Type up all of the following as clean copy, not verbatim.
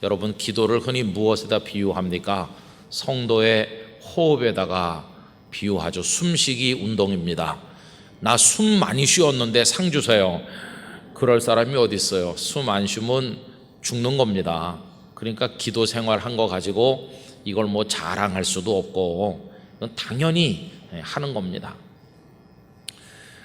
여러분, 기도를 흔히 무엇에다 비유합니까? 성도의 호흡에다가 비유하죠. 숨쉬기 운동입니다. 나 숨 많이 쉬었는데 상 주세요. 그럴 사람이 어디 있어요? 숨 안 쉬면 죽는 겁니다. 그러니까 기도 생활 한 거 가지고 이걸 뭐 자랑할 수도 없고, 이건 당연히 하는 겁니다.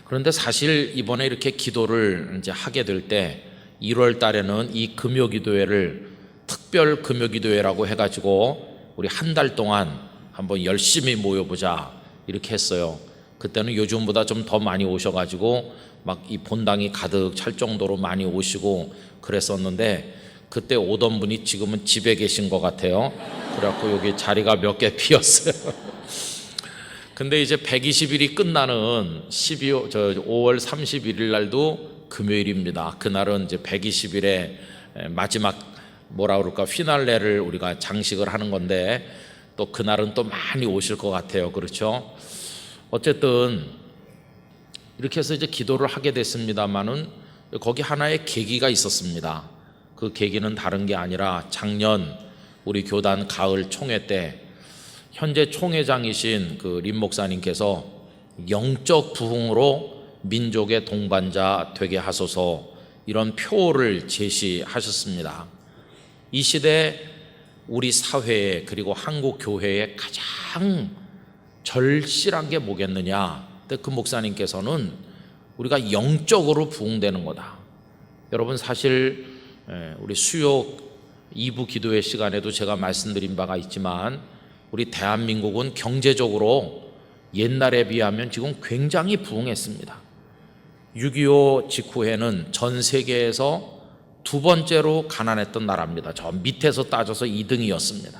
그런데 사실 이번에 이렇게 기도를 이제 하게 될 때 1월 달에는 이 금요기도회를 특별 금요기도회라고 해가지고 우리 한 달 동안 한번 열심히 모여보자 이렇게 했어요. 그때는 요즘보다 좀 더 많이 오셔가지고 막 이 본당이 가득 찰 정도로 많이 오시고 그랬었는데, 그때 오던 분이 지금은 집에 계신 것 같아요. 그래갖고 여기 자리가 몇 개 비었어요. 근데 이제 120일이 끝나는 5월 31일 날도 금요일입니다. 그날은 이제 120일의 마지막 뭐라 그럴까, 피날레를 우리가 장식을 하는 건데, 또 그날은 또 많이 오실 것 같아요. 그렇죠? 어쨌든 이렇게 해서 이제 기도를 하게 됐습니다만은 거기 하나의 계기가 있었습니다. 그 계기는 다른 게 아니라 작년 우리 교단 가을 총회 때 현재 총회장이신 그 림 목사님께서 영적 부흥으로 민족의 동반자 되게 하소서, 이런 표를 제시하셨습니다. 이 시대 우리 사회에, 그리고 한국 교회에 가장 절실한 게 뭐겠느냐? 근데 그 목사님께서는 우리가 영적으로 부흥되는 거다. 여러분, 사실 우리 수요 2부 기도회 시간에도 제가 말씀드린 바가 있지만, 우리 대한민국은 경제적으로 옛날에 비하면 지금 굉장히 부흥했습니다. 6.25 직후에는 전 세계에서 두 번째로 가난했던 나라입니다. 저 밑에서 따져서 2등이었습니다.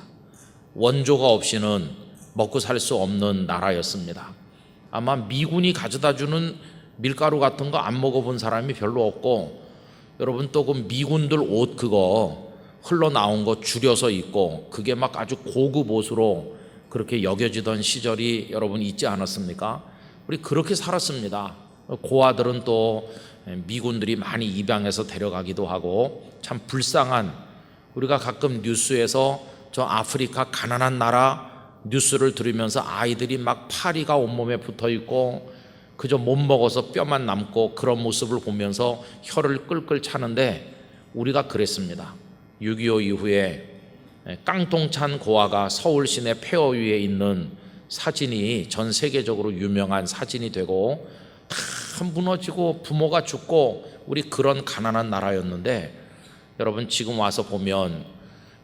원조가 없이는 먹고 살 수 없는 나라였습니다. 아마 미군이 가져다 주는 밀가루 같은 거 안 먹어본 사람이 별로 없고, 여러분 또 그 미군들 옷 그거 흘러나온 거 줄여서 입고 그게 막 아주 고급 옷으로 그렇게 여겨지던 시절이 여러분 있지 않았습니까? 우리 그렇게 살았습니다. 고아들은 또 미군들이 많이 입양해서 데려가기도 하고, 참 불쌍한, 우리가 가끔 뉴스에서 저 아프리카 가난한 나라 뉴스를 들으면서 아이들이 막 파리가 온몸에 붙어 있고 그저 못 먹어서 뼈만 남고 그런 모습을 보면서 혀를 끌끌 차는데, 우리가 그랬습니다. 6.25 이후에 깡통찬 고아가 서울 시내 폐허 위에 있는 사진이 전 세계적으로 유명한 사진이 되고, 다 무너지고 부모가 죽고 우리 그런 가난한 나라였는데, 여러분 지금 와서 보면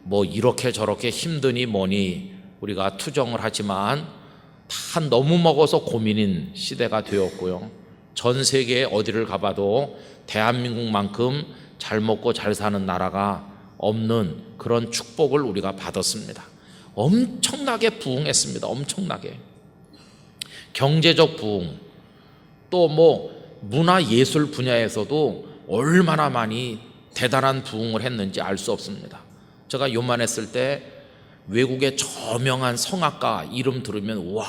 뭐 이렇게 저렇게 힘드니 뭐니 우리가 투정을 하지만 다 너무 먹어서 고민인 시대가 되었고요. 전 세계 어디를 가봐도 대한민국만큼 잘 먹고 잘 사는 나라가 없는 그런 축복을 우리가 받았습니다. 엄청나게 부흥했습니다. 엄청나게. 경제적 부흥, 또 뭐 문화 예술 분야에서도 얼마나 많이 대단한 부흥을 했는지 알 수 없습니다. 제가 요만했을 때 외국의 저명한 성악가 이름 들으면 와,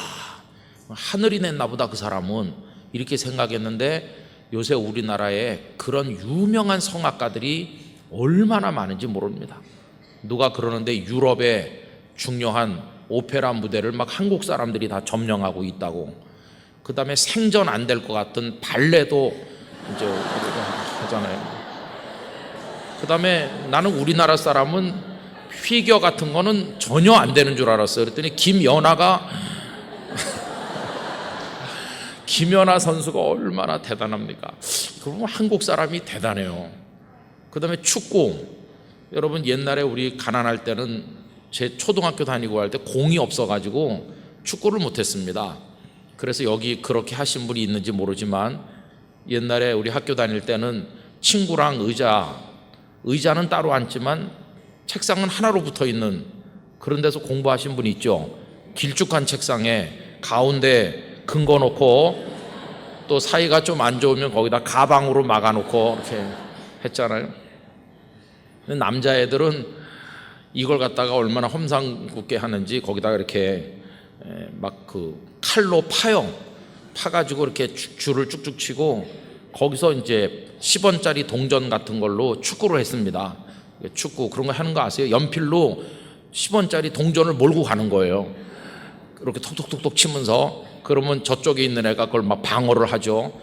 하늘이 냈나 보다 그 사람은, 이렇게 생각했는데 요새 우리나라에 그런 유명한 성악가들이 얼마나 많은지 모릅니다. 누가 그러는데 유럽의 중요한 오페라 무대를 막 한국 사람들이 다 점령하고 있다고. 그 다음에 생전 안 될 것 같은 발레도 이제 하잖아요. 그 다음에 나는 우리나라 사람은 피겨 같은 거는 전혀 안 되는 줄 알았어요. 그랬더니 김연아 선수가 얼마나 대단합니까? 그러면 한국 사람이 대단해요. 그 다음에 축구, 여러분 옛날에 우리 가난할 때는 제 초등학교 다니고 할 때 공이 없어가지고 축구를 못했습니다. 그래서 여기 그렇게 하신 분이 있는지 모르지만, 옛날에 우리 학교 다닐 때는 친구랑 의자는 따로 앉지만 책상은 하나로 붙어 있는 그런 데서 공부하신 분이 있죠. 길쭉한 책상에 가운데 근 거 놓고 또 사이가 좀 안 좋으면 거기다 가방으로 막아 놓고 이렇게 했잖아요. 근데 남자애들은 이걸 갖다가 얼마나 험상궂게 하는지 거기다가 이렇게 막 그 칼로 파가지고 이렇게 줄을 쭉쭉 치고 거기서 이제 10원짜리 동전 같은 걸로 축구를 했습니다. 축구 그런 거 하는 거 아세요? 연필로 10원짜리 동전을 몰고 가는 거예요. 이렇게 톡톡톡톡 치면서. 그러면 저쪽에 있는 애가 그걸 막 방어를 하죠.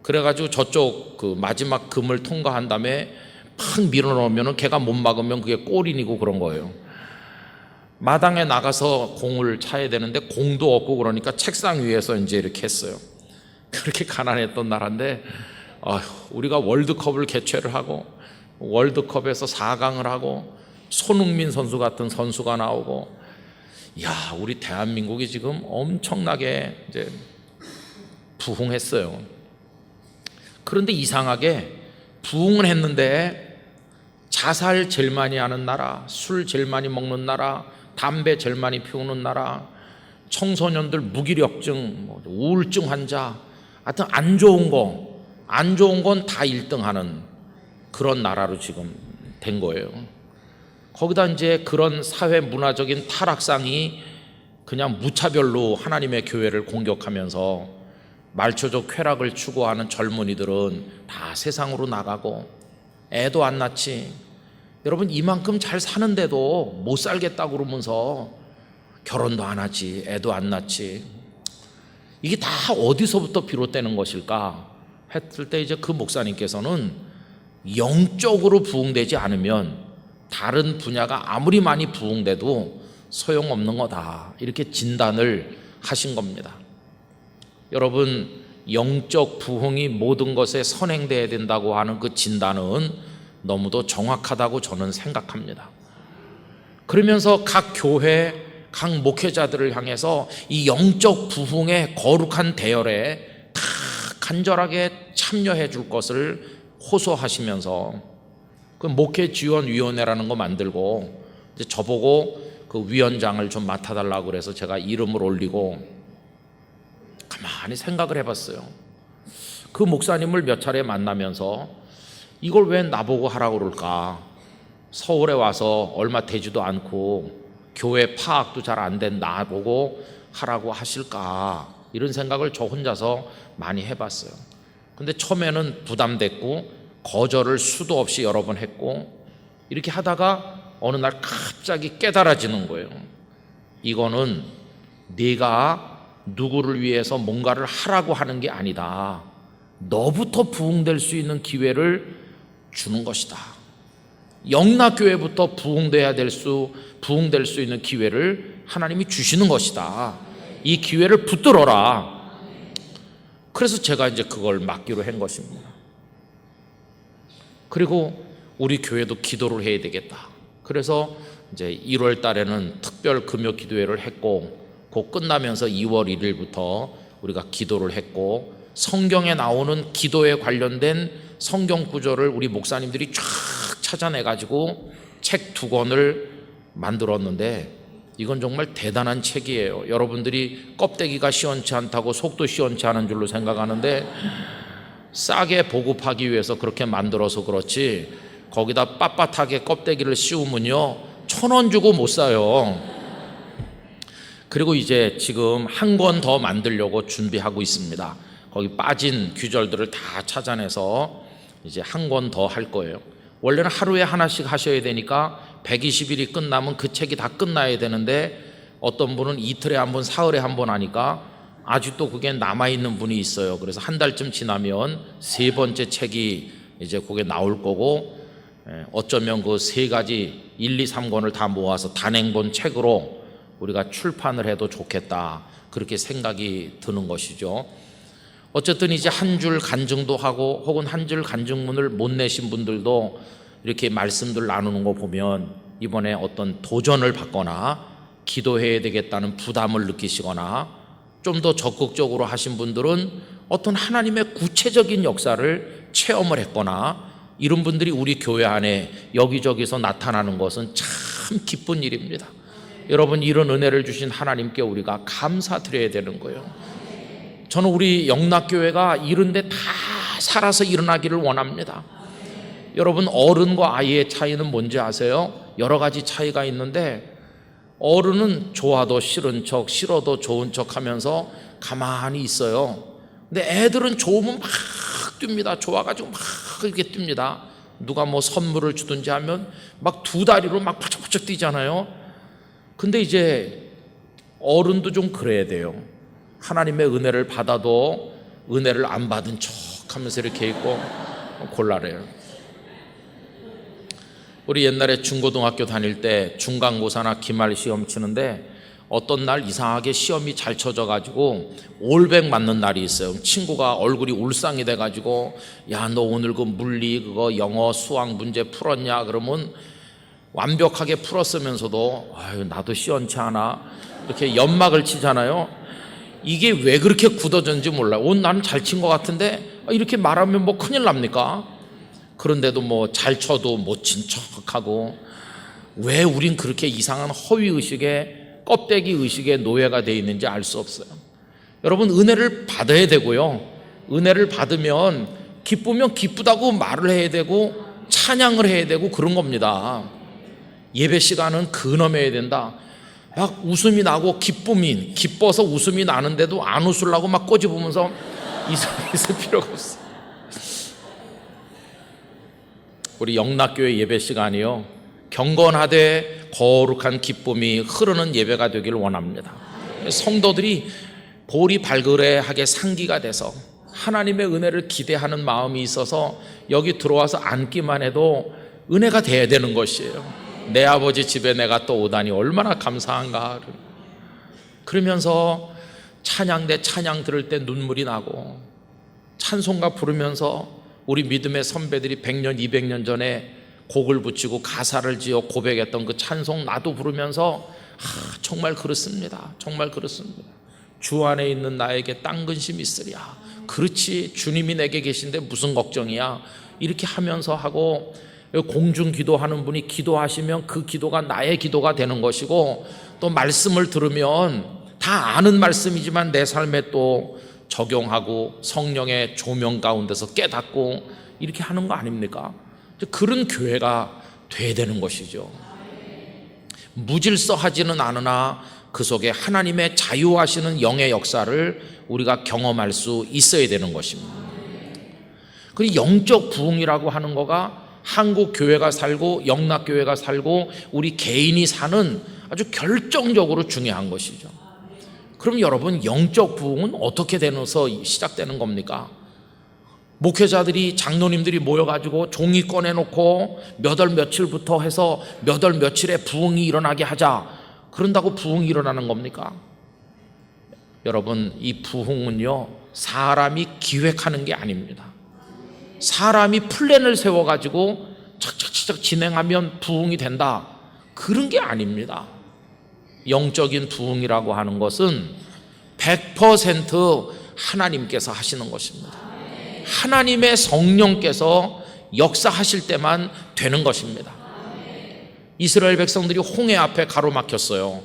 그래가지고 저쪽 그 마지막 금을 통과한 다음에 팍 밀어넣으면 걔가 못 막으면 그게 골인이고 그런 거예요. 마당에 나가서 공을 차야 되는데 공도 없고 그러니까 책상 위에서 이제 이렇게 했어요. 그렇게 가난했던 나라인데 우리가 월드컵을 개최를 하고 월드컵에서 4강을 하고 손흥민 선수 같은 선수가 나오고, 우리 대한민국이 지금 엄청나게 이제 부흥했어요. 그런데 이상하게 부흥은 했는데 자살 제일 많이 하는 나라, 술 제일 많이 먹는 나라, 담배 제일 많이 피우는 나라, 청소년들 무기력증, 우울증 환자, 하여튼 안 좋은 건 다 1등하는 그런 나라로 지금 된 거예요. 거기다 이제 그런 사회 문화적인 타락상이 그냥 무차별로 하나님의 교회를 공격하면서 말초적 쾌락을 추구하는 젊은이들은 다 세상으로 나가고 애도 안 낳지. 여러분, 이만큼 잘 사는데도 못 살겠다고 그러면서 결혼도 안 하지, 애도 안 낳지. 이게 다 어디서부터 비롯되는 것일까 했을 때 이제 그 목사님께서는 영적으로 부흥되지 않으면 다른 분야가 아무리 많이 부흥돼도 소용없는 거다, 이렇게 진단을 하신 겁니다. 여러분, 영적 부흥이 모든 것에 선행돼야 된다고 하는 그 진단은 너무도 정확하다고 저는 생각합니다. 그러면서 각 교회, 각 목회자들을 향해서 이 영적 부흥의 거룩한 대열에 다 간절하게 참여해 줄 것을 호소하시면서 그 목회지원위원회라는 거 만들고 이제 저보고 그 위원장을 좀 맡아달라고 그래서 제가 이름을 올리고 가만히 생각을 해봤어요. 그 목사님을 몇 차례 만나면서 이걸 왜 나보고 하라고 그럴까? 서울에 와서 얼마 되지도 않고 교회 파악도 잘 안 된 나보고 하라고 하실까? 이런 생각을 저 혼자서 많이 해봤어요. 근데 처음에는 부담됐고 거절을 수도 없이 여러 번 했고, 이렇게 하다가 어느 날 갑자기 깨달아지는 거예요. 이거는 네가 누구를 위해서 뭔가를 하라고 하는 게 아니다. 너부터 부흥될 수 있는 기회를 주는 것이다. 영락교회부터 부흥될 수 있는 기회를 하나님이 주시는 것이다. 이 기회를 붙들어라. 그래서 제가 이제 그걸 맡기로 한 것입니다. 그리고 우리 교회도 기도를 해야 되겠다. 그래서 이제 1월 달에는 특별 금요 기도회를 했고, 그 끝나면서 2월 1일부터 우리가 기도를 했고, 성경에 나오는 기도에 관련된 성경 구절을 우리 목사님들이 쫙 찾아내가지고 책 2권을 만들었는데, 이건 정말 대단한 책이에요. 여러분들이 껍데기가 시원치 않다고 속도 시원치 않은 줄로 생각하는데 싸게 보급하기 위해서 그렇게 만들어서 그렇지, 거기다 빳빳하게 껍데기를 씌우면요 1,000원 주고 못 사요. 그리고 이제 지금 한 권 더 만들려고 준비하고 있습니다. 거기 빠진 규절들을 다 찾아내서 이제 한 권 더 할 거예요. 원래는 하루에 하나씩 하셔야 되니까 120일이 끝나면 그 책이 다 끝나야 되는데, 어떤 분은 이틀에 한 번, 사흘에 한 번 하니까 아직도 그게 남아있는 분이 있어요. 그래서 한 달쯤 지나면 3번째 책이 이제 그게 나올 거고, 어쩌면 그 3가지 1, 2, 3권을 다 모아서 단행본 책으로 우리가 출판을 해도 좋겠다, 그렇게 생각이 드는 것이죠. 어쨌든 이제 한 줄 간증도 하고, 혹은 한 줄 간증문을 못 내신 분들도 이렇게 말씀들 나누는 거 보면 이번에 어떤 도전을 받거나 기도해야 되겠다는 부담을 느끼시거나, 좀 더 적극적으로 하신 분들은 어떤 하나님의 구체적인 역사를 체험을 했거나, 이런 분들이 우리 교회 안에 여기저기서 나타나는 것은 참 기쁜 일입니다. 여러분, 이런 은혜를 주신 하나님께 우리가 감사드려야 되는 거예요. 저는 우리 영락교회가 이런데 다 살아서 일어나기를 원합니다. 여러분, 어른과 아이의 차이는 뭔지 아세요? 여러 가지 차이가 있는데, 어른은 좋아도 싫은 척, 싫어도 좋은 척 하면서 가만히 있어요. 근데 애들은 좋으면 막 뜁니다. 좋아가지고 막 이렇게 뜁니다. 누가 뭐 선물을 주든지 하면 막 두 다리로 막 펄쩍펄쩍 뛰잖아요. 근데 이제 어른도 좀 그래야 돼요. 하나님의 은혜를 받아도 은혜를 안 받은 척 하면서 이렇게 있고 곤란해요. 우리 옛날에 중고등학교 다닐 때 중간고사나 기말 시험 치는데 어떤 날 이상하게 시험이 잘 쳐져가지고 올백 맞는 날이 있어요. 친구가 얼굴이 울상이 돼가지고 야, 너 오늘 그 물리 그거 영어 수학 문제 풀었냐? 그러면 완벽하게 풀었으면서도 아유, 나도 시원치 않아 이렇게 연막을 치잖아요. 이게 왜 그렇게 굳어졌는지 몰라요. 나는 잘 친 것 같은데 이렇게 말하면 뭐 큰일 납니까? 그런데도 뭐 잘 쳐도 못 친 척하고, 왜 우린 그렇게 이상한 허위의식에 껍데기 의식의 노예가 되어 있는지 알 수 없어요. 여러분, 은혜를 받아야 되고요, 은혜를 받으면 기쁘면 기쁘다고 말을 해야 되고 찬양을 해야 되고 그런 겁니다. 예배 시간은 근엄해야 된다. 막 웃음이 나고 기뻐서 웃음이 나는데도 안 웃으려고 막 꼬집으면서 있을 필요가 없어. 우리 영락교회 예배 시간이요, 경건하되 거룩한 기쁨이 흐르는 예배가 되기를 원합니다. 성도들이 볼이 발그레하게 상기가 돼서 하나님의 은혜를 기대하는 마음이 있어서 여기 들어와서 앉기만 해도 은혜가 돼야 되는 것이에요. 내 아버지 집에 내가 또 오다니 얼마나 감사한가. 그러면서 찬양대 찬양 들을 때 눈물이 나고, 찬송가 부르면서 우리 믿음의 선배들이 100년 200년 전에 곡을 붙이고 가사를 지어 고백했던 그 찬송 나도 부르면서 정말 그렇습니다. 정말 그렇습니다. 주 안에 있는 나에게 딴 근심 있으랴. 그렇지, 주님이 내게 계신데 무슨 걱정이야. 이렇게 하면서 하고, 공중 기도하는 분이 기도하시면 그 기도가 나의 기도가 되는 것이고, 또 말씀을 들으면 다 아는 말씀이지만 내 삶에 또 적용하고 성령의 조명 가운데서 깨닫고 이렇게 하는 거 아닙니까? 그런 교회가 돼야 되는 것이죠. 무질서하지는 않으나 그 속에 하나님의 자유하시는 영의 역사를 우리가 경험할 수 있어야 되는 것입니다. 그리고 영적 부흥이라고 하는 거가 한국 교회가 살고 영락교회가 살고 우리 개인이 사는 아주 결정적으로 중요한 것이죠. 그럼 여러분, 영적 부흥은 어떻게 되면서 시작되는 겁니까? 목회자들이, 장로님들이 모여가지고 종이 꺼내놓고 몇 월 며칠부터 해서 몇 월 며칠에 부흥이 일어나게 하자, 그런다고 부흥이 일어나는 겁니까? 여러분, 이 부흥은요, 사람이 기획하는 게 아닙니다. 사람이 플랜을 세워가지고 착착착 진행하면 부흥이 된다, 그런 게 아닙니다. 영적인 부흥이라고 하는 것은 100% 하나님께서 하시는 것입니다. 하나님의 성령께서 역사하실 때만 되는 것입니다. 이스라엘 백성들이 홍해 앞에 가로막혔어요.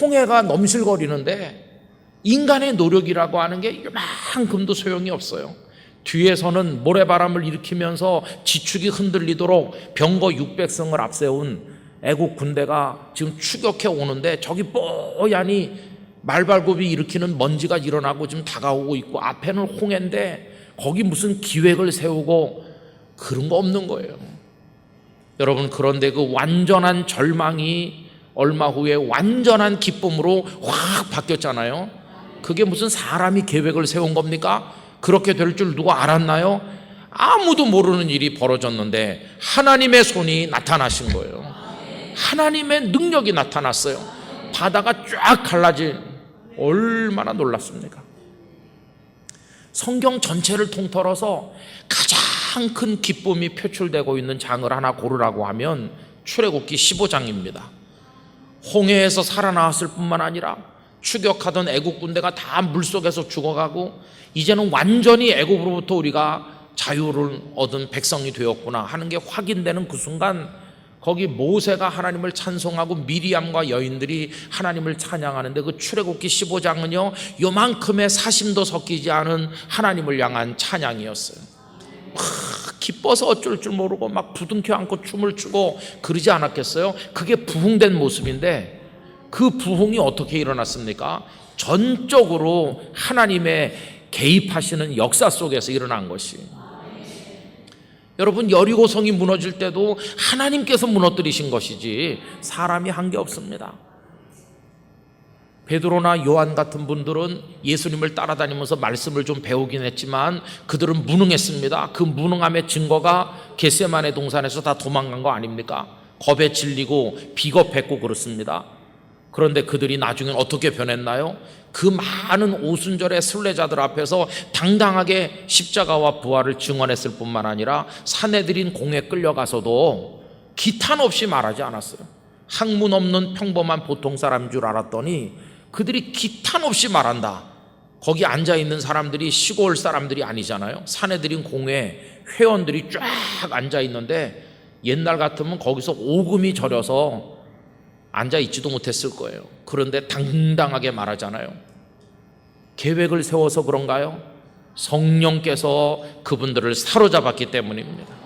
홍해가 넘실거리는데 인간의 노력이라고 하는 게 이만큼도 소용이 없어요. 뒤에서는 모래바람을 일으키면서 지축이 흔들리도록 병거 600성을 앞세운 애국 군대가 지금 추격해 오는데, 저기 뽀얀이 말발굽이 일으키는 먼지가 일어나고 지금 다가오고 있고, 앞에는 홍해인데 거기 무슨 기획을 세우고 그런 거 없는 거예요. 여러분, 그런데 그 완전한 절망이 얼마 후에 완전한 기쁨으로 확 바뀌었잖아요. 그게 무슨 사람이 계획을 세운 겁니까? 그렇게 될 줄 누가 알았나요? 아무도 모르는 일이 벌어졌는데 하나님의 손이 나타나신 거예요. 하나님의 능력이 나타났어요. 바다가 쫙 갈라진, 얼마나 놀랐습니까? 성경 전체를 통틀어서 가장 큰 기쁨이 표출되고 있는 장을 하나 고르라고 하면 출애굽기 15장입니다. 홍해에서 살아나왔을 뿐만 아니라 추격하던 애국 군대가 다 물속에서 죽어가고, 이제는 완전히 애국으로부터 우리가 자유를 얻은 백성이 되었구나 하는 게 확인되는 그 순간, 거기 모세가 하나님을 찬송하고 미리암과 여인들이 하나님을 찬양하는데, 그 출애굽기 15장은요 요만큼의 사심도 섞이지 않은 하나님을 향한 찬양이었어요. 기뻐서 어쩔 줄 모르고 막 부둥켜 안고 춤을 추고 그러지 않았겠어요? 그게 부흥된 모습인데, 그 부흥이 어떻게 일어났습니까? 전적으로 하나님의 개입하시는 역사 속에서 일어난 것이. 여러분, 여리고성이 무너질 때도 하나님께서 무너뜨리신 것이지 사람이 한 게 없습니다. 베드로나 요한 같은 분들은 예수님을 따라다니면서 말씀을 좀 배우긴 했지만 그들은 무능했습니다. 그 무능함의 증거가 겟세마네 동산에서 다 도망간 거 아닙니까? 겁에 질리고 비겁했고 그렇습니다. 그런데 그들이 나중엔 어떻게 변했나요? 그 많은 오순절의 순례자들 앞에서 당당하게 십자가와 부활을 증언했을 뿐만 아니라 사내들인 공에 끌려가서도 기탄 없이 말하지 않았어요. 학문 없는 평범한 보통 사람인 줄 알았더니 그들이 기탄 없이 말한다. 거기 앉아있는 사람들이 시골 사람들이 아니잖아요. 사내들인 공에 회원들이 쫙 앉아있는데 옛날 같으면 거기서 오금이 저려서 앉아있지도 못했을 거예요. 그런데 당당하게 말하잖아요. 계획을 세워서 그런가요? 성령께서 그분들을 사로잡았기 때문입니다.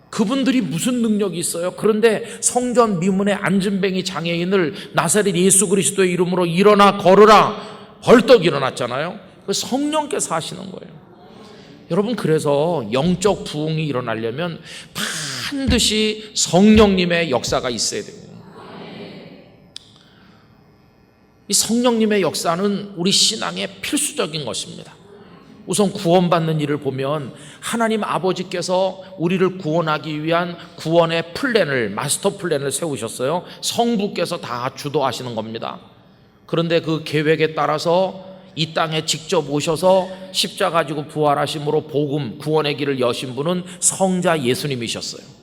그분들이 무슨 능력이 있어요? 그런데 성전 미문의 앉은뱅이 장애인을 나사렛 예수 그리스도의 이름으로 일어나 걸으라 벌떡 일어났잖아요. 그 성령께서 하시는 거예요. 여러분, 그래서 영적 부흥이 일어나려면 반드시 성령님의 역사가 있어야 돼요. 이 성령님의 역사는 우리 신앙의 필수적인 것입니다. 우선 구원받는 일을 보면 하나님 아버지께서 우리를 구원하기 위한 구원의 플랜을, 마스터 플랜을 세우셨어요. 성부께서 다 주도하시는 겁니다. 그런데 그 계획에 따라서 이 땅에 직접 오셔서 십자가 지고 부활하심으로 복음, 구원의 길을 여신 분은 성자 예수님이셨어요.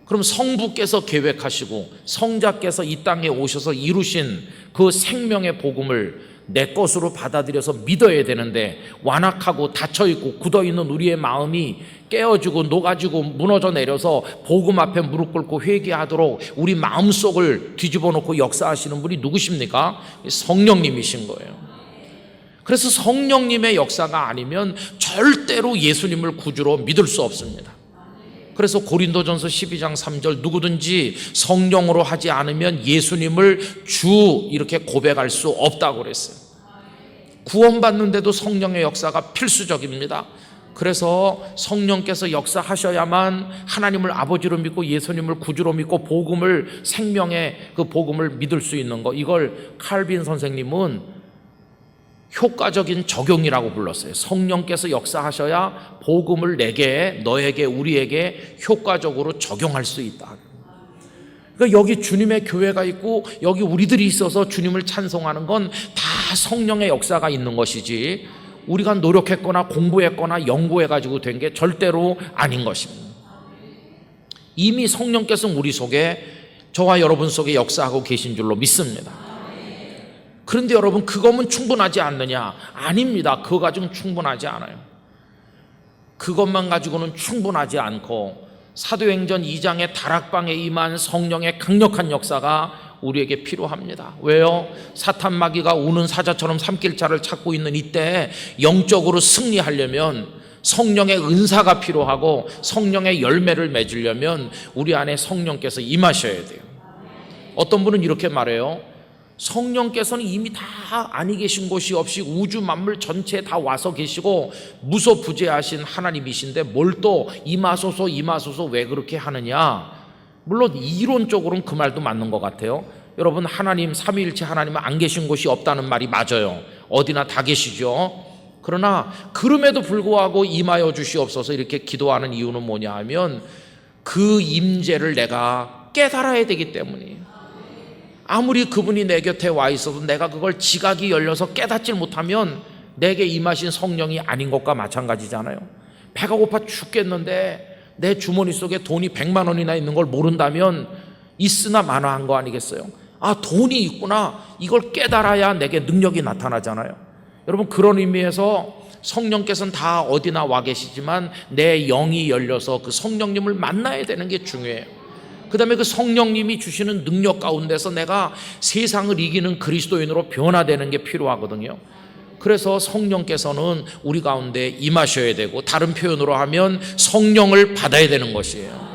그럼 성부께서 계획하시고 성자께서 이 땅에 오셔서 이루신 그 생명의 복음을 내 것으로 받아들여서 믿어야 되는데 완악하고 닫혀있고 굳어있는 우리의 마음이 깨어지고 녹아지고 무너져 내려서 복음 앞에 무릎 꿇고 회개하도록 우리 마음속을 뒤집어 놓고 역사하시는 분이 누구십니까? 성령님이신 거예요. 그래서 성령님의 역사가 아니면 절대로 예수님을 구주로 믿을 수 없습니다. 그래서 고린도전서 12장 3절 누구든지 성령으로 하지 않으면 예수님을 주 이렇게 고백할 수 없다고 그랬어요. 구원받는데도 성령의 역사가 필수적입니다. 그래서 성령께서 역사하셔야만 하나님을 아버지로 믿고 예수님을 구주로 믿고 복음을, 생명의 그 복음을 믿을 수 있는 거, 이걸 칼빈 선생님은 효과적인 적용이라고 불렀어요. 성령께서 역사하셔야 복음을 내게, 너에게, 우리에게 효과적으로 적용할 수 있다. 그러니까 여기 주님의 교회가 있고 여기 우리들이 있어서 주님을 찬송하는 건 다 성령의 역사가 있는 것이지 우리가 노력했거나 공부했거나 연구해가지고 된 게 절대로 아닌 것입니다. 이미 성령께서는 우리 속에, 저와 여러분 속에 역사하고 계신 줄로 믿습니다. 그런데 여러분, 그거면 충분하지 않느냐? 아닙니다. 그거 가지고는 충분하지 않아요. 그것만 가지고는 충분하지 않고 사도행전 2장의 다락방에 임한 성령의 강력한 역사가 우리에게 필요합니다. 왜요? 사탄 마귀가 우는 사자처럼 삼킬자를 찾고 있는 이때 영적으로 승리하려면 성령의 은사가 필요하고 성령의 열매를 맺으려면 우리 안에 성령께서 임하셔야 돼요. 어떤 분은 이렇게 말해요. 성령께서는 이미 다 아니 계신 곳이 없이 우주 만물 전체에 다 와서 계시고 무소부재하신 하나님이신데 뭘 또 임하소서 임하소서 왜 그렇게 하느냐. 물론 이론적으로는 그 말도 맞는 것 같아요. 여러분, 하나님, 삼위일체 하나님은 안 계신 곳이 없다는 말이 맞아요. 어디나 다 계시죠. 그러나 그럼에도 불구하고 임하여 주시옵소서 이렇게 기도하는 이유는 뭐냐 하면 그 임재를 내가 깨달아야 되기 때문이에요. 아무리 그분이 내 곁에 와 있어도 내가 그걸 지각이 열려서 깨닫질 못하면 내게 임하신 성령이 아닌 것과 마찬가지잖아요. 배가 고파 죽겠는데 내 주머니 속에 돈이 100만 원이나 있는 걸 모른다면 있으나 마나한 거 아니겠어요? 아, 돈이 있구나. 이걸 깨달아야 내게 능력이 나타나잖아요. 여러분, 그런 의미에서 성령께서는 다 어디나 와 계시지만 내 영이 열려서 그 성령님을 만나야 되는 게 중요해요. 그 다음에 그 성령님이 주시는 능력 가운데서 내가 세상을 이기는 그리스도인으로 변화되는 게 필요하거든요. 그래서 성령께서는 우리 가운데 임하셔야 되고, 다른 표현으로 하면 성령을 받아야 되는 것이에요.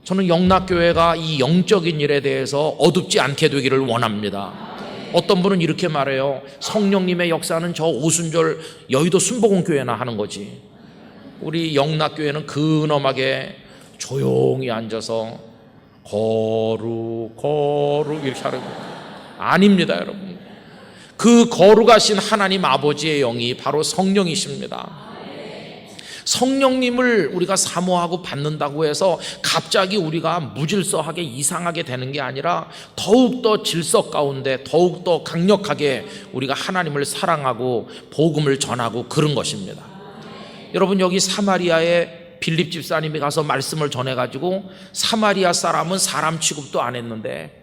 저는 영락교회가 이 영적인 일에 대해서 어둡지 않게 되기를 원합니다. 어떤 분은 이렇게 말해요. 성령님의 역사는 저 오순절 여의도 순복음교회나 하는 거지. 우리 영락교회는 근엄하게 조용히 앉아서 거룩 이렇게 하는 거예요. 아닙니다, 여러분. 그 거룩하신 하나님 아버지의 영이 바로 성령이십니다. 성령님을 우리가 사모하고 받는다고 해서 갑자기 우리가 무질서하게 이상하게 되는 게 아니라 더욱더 질서 가운데 더욱더 강력하게 우리가 하나님을 사랑하고 복음을 전하고 그런 것입니다. 여러분, 여기 사마리아에 빌립 집사님이 가서 말씀을 전해가지고 사마리아 사람은 사람 취급도 안 했는데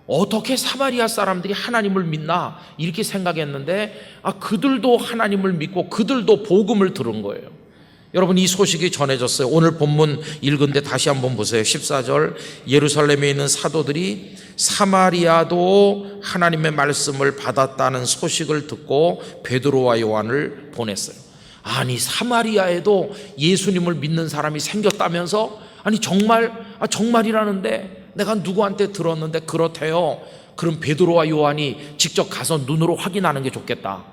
어떻게 사마리아 사람들이 하나님을 믿나 이렇게 생각했는데 그들도 하나님을 믿고 그들도 복음을 들은 거예요. 여러분, 이 소식이 전해졌어요. 오늘 본문 읽은데 다시 한번 보세요. 14절, 예루살렘에 있는 사도들이 사마리아도 하나님의 말씀을 받았다는 소식을 듣고 베드로와 요한을 보냈어요. 아니, 사마리아에도 예수님을 믿는 사람이 생겼다면서? 아니, 정말이라는데 내가 누구한테 들었는데 그렇대요. 그럼 베드로와 요한이 직접 가서 눈으로 확인하는 게 좋겠다.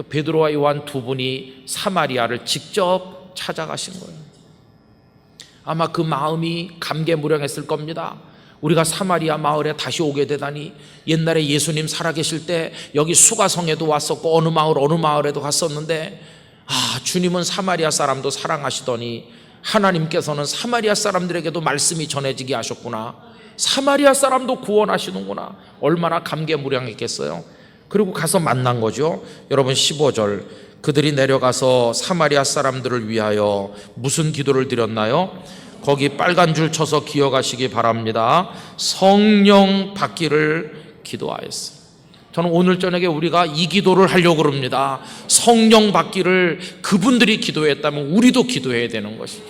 베드로와 요한 두 분이 사마리아를 직접 찾아가신 거예요. 아마 그 마음이 감개무량했을 겁니다. 우리가 사마리아 마을에 다시 오게 되다니, 옛날에 예수님 살아계실 때 여기 수가성에도 왔었고 어느 마을에도 갔었는데 주님은 사마리아 사람도 사랑하시더니 하나님께서는 사마리아 사람들에게도 말씀이 전해지게 하셨구나. 사마리아 사람도 구원하시는구나. 얼마나 감개무량했겠어요. 그리고 가서 만난 거죠. 여러분, 15절, 그들이 내려가서 사마리아 사람들을 위하여 무슨 기도를 드렸나요? 거기 빨간 줄 쳐서 기억하시기 바랍니다. 성령 받기를 기도하였어요. 저는 오늘 저녁에 우리가 이 기도를 하려고 합니다. 성령 받기를 그분들이 기도했다면 우리도 기도해야 되는 것이죠.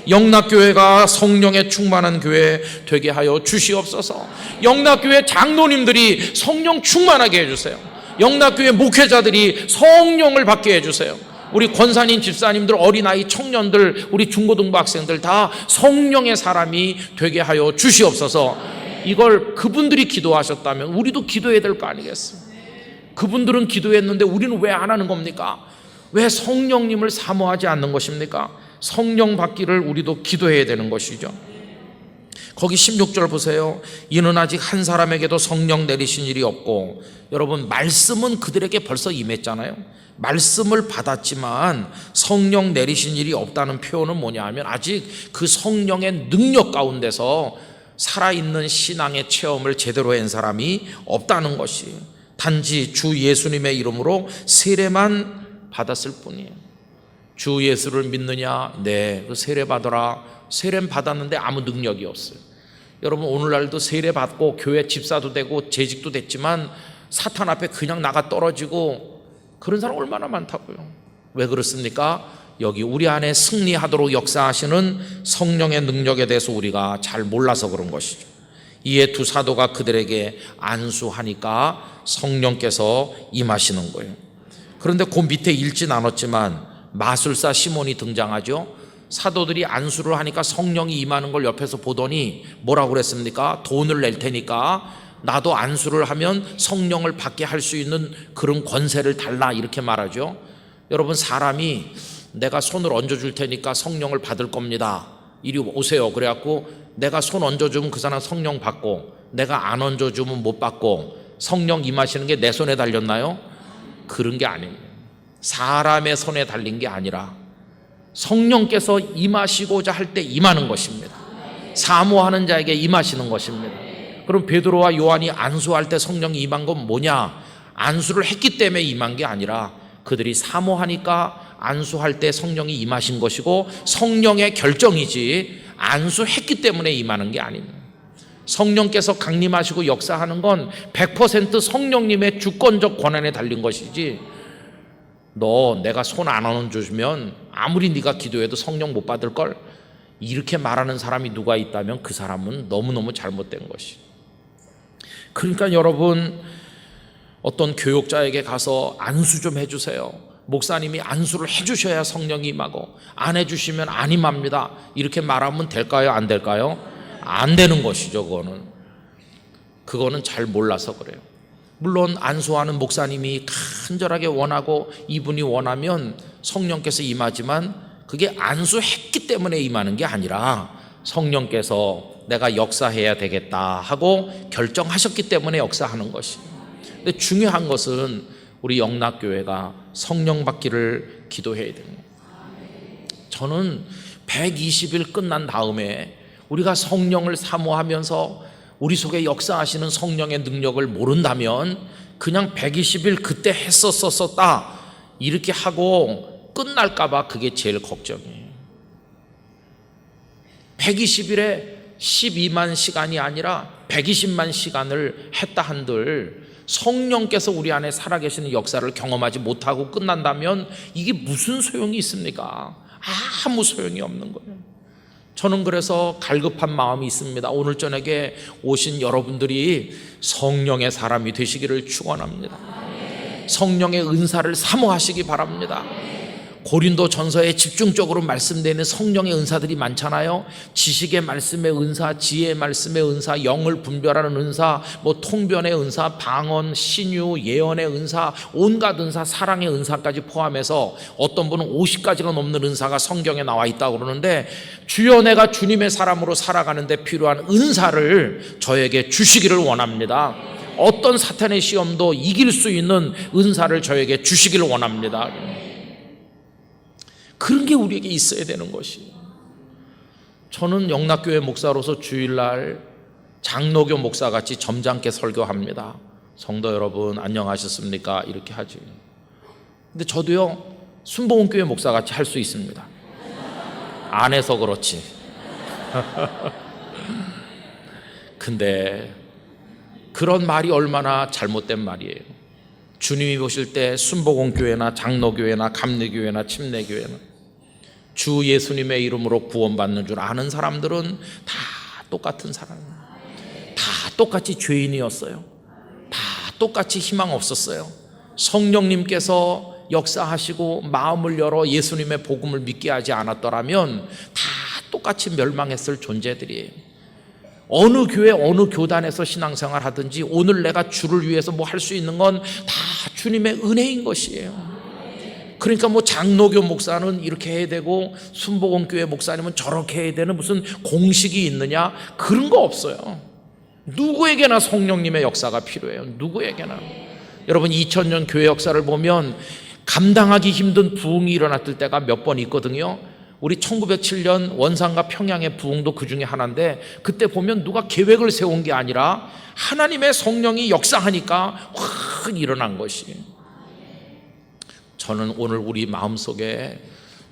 영락교회가 성령에 충만한 교회 되게 하여 주시옵소서. 영락교회 장로님들이 성령 충만하게 해주세요. 영락교회 목회자들이 성령을 받게 해주세요. 우리 권사님, 집사님들, 어린아이, 청년들, 우리 중고등부 학생들 다 성령의 사람이 되게 하여 주시옵소서. 이걸 그분들이 기도하셨다면 우리도 기도해야 될 거 아니겠습니까? 그분들은 기도했는데 우리는 왜 안 하는 겁니까? 왜 성령님을 사모하지 않는 것입니까? 성령 받기를 우리도 기도해야 되는 것이죠. 거기 16절 보세요. 이는 아직 한 사람에게도 성령 내리신 일이 없고, 여러분, 말씀은 그들에게 벌써 임했잖아요. 말씀을 받았지만 성령 내리신 일이 없다는 표현은 뭐냐 하면 아직 그 성령의 능력 가운데서 살아있는 신앙의 체험을 제대로 한 사람이 없다는 것이, 단지 주 예수님의 이름으로 세례만 받았을 뿐이에요. 주 예수를 믿느냐? 네, 그 세례 받아라. 세례 받았는데 아무 능력이 없어요. 여러분, 오늘날도 세례 받고 교회 집사도 되고 재직도 됐지만 사탄 앞에 그냥 나가 떨어지고 그런 사람 얼마나 많다고요. 왜 그렇습니까? 여기 우리 안에 승리하도록 역사하시는 성령의 능력에 대해서 우리가 잘 몰라서 그런 것이죠. 이에 두 사도가 그들에게 안수하니까 성령께서 임하시는 거예요. 그런데 그 밑에 읽진 않았지만 마술사 시몬이 등장하죠. 사도들이 안수를 하니까 성령이 임하는 걸 옆에서 보더니 뭐라고 그랬습니까? 돈을 낼 테니까 나도 안수를 하면 성령을 받게 할 수 있는 그런 권세를 달라, 이렇게 말하죠. 여러분, 사람이 내가 손을 얹어줄 테니까 성령을 받을 겁니다, 이리 오세요. 그래갖고 내가 손 얹어주면 그 사람 성령 받고, 내가 안 얹어주면 못 받고, 성령 임하시는 게 내 손에 달렸나요? 그런 게 아닙니다. 사람의 손에 달린 게 아니라 성령께서 임하시고자 할 때 임하는 것입니다. 사모하는 자에게 임하시는 것입니다. 그럼 베드로와 요한이 안수할 때 성령이 임한 건 뭐냐? 안수를 했기 때문에 임한 게 아니라 그들이 사모하니까 안수할 때 성령이 임하신 것이고, 성령의 결정이지 안수했기 때문에 임하는 게 아닙니다. 성령께서 강림하시고 역사하는 건 100% 성령님의 주권적 권한에 달린 것이지, 너 내가 손 안 얹어주면 아무리 네가 기도해도 성령 못 받을걸, 이렇게 말하는 사람이 누가 있다면 그 사람은 너무너무 잘못된 것이. 그러니까 여러분, 어떤 교육자에게 가서 안수 좀 해주세요. 목사님이 안수를 해주셔야 성령이 임하고, 안 해주시면 안 임합니다, 이렇게 말하면 될까요? 안 될까요? 안 되는 것이죠. 그거는 잘 몰라서 그래요. 물론 안수하는 목사님이 간절하게 원하고 이분이 원하면 성령께서 임하지만, 그게 안수했기 때문에 임하는 게 아니라 성령께서 내가 역사해야 되겠다 하고 결정하셨기 때문에 역사하는 것이. 근데 중요한 것은 우리 영락교회가 성령 받기를 기도해야 됩니다. 저는 120일 끝난 다음에 우리가 성령을 사모하면서 우리 속에 역사하시는 성령의 능력을 모른다면 그냥 120일 그때 했었었다 이렇게 하고 끝날까 봐 그게 제일 걱정이에요. 120일에 12만 시간이 아니라 120만 시간을 했다 한들 성령께서 우리 안에 살아계시는 역사를 경험하지 못하고 끝난다면 이게 무슨 소용이 있습니까? 아무 소용이 없는 거예요. 저는 그래서 갈급한 마음이 있습니다. 오늘 저녁에 오신 여러분들이 성령의 사람이 되시기를 축원합니다. 성령의 은사를 사모하시기 바랍니다. 고린도 전서에 집중적으로 말씀되는 성령의 은사들이 많잖아요. 지식의 말씀의 은사, 지혜의 말씀의 은사, 영을 분별하는 은사, 통변의 은사, 방언, 신유, 예언의 은사, 온갖 은사, 사랑의 은사까지 포함해서 어떤 분은 50가지가 넘는 은사가 성경에 나와 있다고 그러는데, 주여 내가 주님의 사람으로 살아가는데 필요한 은사를 저에게 주시기를 원합니다. 어떤 사탄의 시험도 이길 수 있는 은사를 저에게 주시기를 원합니다. 그런 게 우리에게 있어야 되는 것이. 저는 영락교회 목사로서 주일날 장로교 목사같이 점잖게 설교합니다. 성도 여러분 안녕하셨습니까? 이렇게 하지. 근데 저도요 순복음교회 목사같이 할 수 있습니다. 안 해서 그렇지. 근데 그런 말이 얼마나 잘못된 말이에요. 주님이 보실 때 순복음교회나 장로교회나 감리교회나 침례교회나 주 예수님의 이름으로 구원받는 줄 아는 사람들은 다 똑같은 사람이에요. 다 똑같이 죄인이었어요. 다 똑같이 희망 없었어요. 성령님께서 역사하시고 마음을 열어 예수님의 복음을 믿게 하지 않았더라면 다 똑같이 멸망했을 존재들이에요. 어느 교회 어느 교단에서 신앙생활 하든지 오늘 내가 주를 위해서 할 수 있는 건 다 주님의 은혜인 것이에요. 그러니까 장로교 목사는 이렇게 해야 되고 순복음교회 목사님은 저렇게 해야 되는 무슨 공식이 있느냐, 그런 거 없어요. 누구에게나 성령님의 역사가 필요해요. 누구에게나. 여러분 2000년 교회 역사를 보면 감당하기 힘든 부흥이 일어났을 때가 몇 번 있거든요. 우리 1907년 원산과 평양의 부흥도 그 중에 하나인데, 그때 보면 누가 계획을 세운 게 아니라 하나님의 성령이 역사하니까 확 일어난 것이. 저는 오늘 우리 마음속에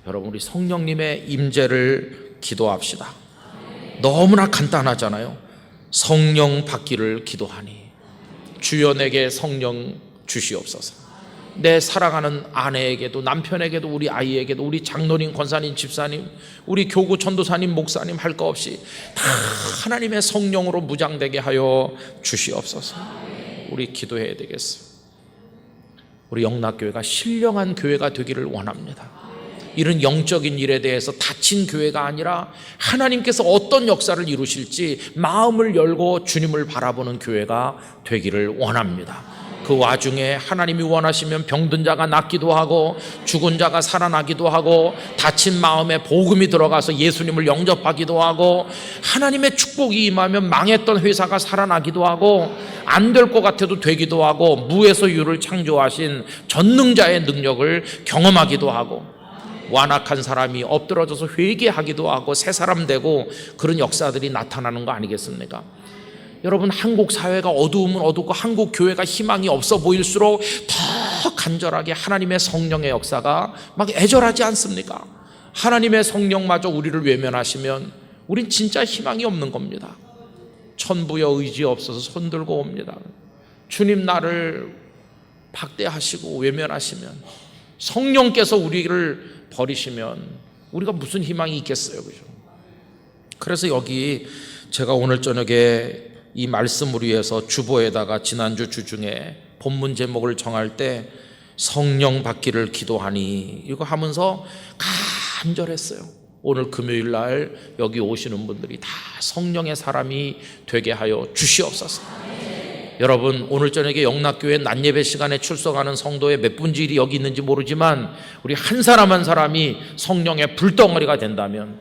여러분 우리 성령님의 임재를 기도합시다. 너무나 간단하잖아요. 성령 받기를 기도하니 주여 내게 성령 주시옵소서. 내 사랑하는 아내에게도 남편에게도 우리 아이에게도 우리 장로님, 권사님, 집사님, 우리 교구, 전도사님, 목사님 할 거 없이 다 하나님의 성령으로 무장되게 하여 주시옵소서. 우리 기도해야 되겠어요. 우리 영락교회가 신령한 교회가 되기를 원합니다. 이런 영적인 일에 대해서 닫힌 교회가 아니라 하나님께서 어떤 역사를 이루실지 마음을 열고 주님을 바라보는 교회가 되기를 원합니다. 그 와중에 하나님이 원하시면 병든 자가 낫기도 하고 죽은 자가 살아나기도 하고 다친 마음에 복음이 들어가서 예수님을 영접하기도 하고 하나님의 축복이 임하면 망했던 회사가 살아나기도 하고 안 될 것 같아도 되기도 하고 무에서 유를 창조하신 전능자의 능력을 경험하기도 하고 완악한 사람이 엎드러져서 회개하기도 하고 새 사람 되고 그런 역사들이 나타나는 거 아니겠습니까? 여러분 한국 사회가 어두우면 어둡고 한국 교회가 희망이 없어 보일수록 더 간절하게 하나님의 성령의 역사가 애절하지 않습니까? 하나님의 성령마저 우리를 외면하시면 우린 진짜 희망이 없는 겁니다. 천부여 의지 없어서 손들고 옵니다. 주님 나를 박대하시고 외면하시면, 성령께서 우리를 버리시면 우리가 무슨 희망이 있겠어요, 그죠? 그래서 여기 제가 오늘 저녁에 이 말씀을 위해서 주보에다가 지난주 주중에 본문 제목을 정할 때 성령 받기를 기도하니 이거 하면서 간절했어요. 오늘 금요일 날 여기 오시는 분들이 다 성령의 사람이 되게 하여 주시옵소서. 여러분, 오늘 저녁에 영락교회 낮예배 시간에 출석하는 성도의 몇 분질이 여기 있는지 모르지만 우리 한 사람 한 사람이 성령의 불덩어리가 된다면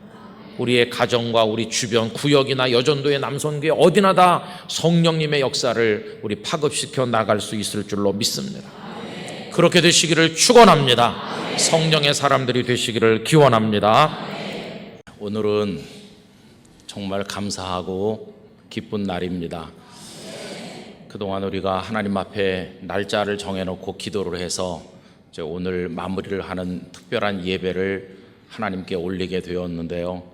우리의 가정과 우리 주변 구역이나 여전도의 남선교회 어디나 다 성령님의 역사를 우리 파급시켜 나갈 수 있을 줄로 믿습니다. 그렇게 되시기를 축원합니다. 성령의 사람들이 되시기를 기원합니다. 오늘은 정말 감사하고 기쁜 날입니다. 그동안 우리가 하나님 앞에 날짜를 정해놓고 기도를 해서 오늘 마무리를 하는 특별한 예배를 하나님께 올리게 되었는데요.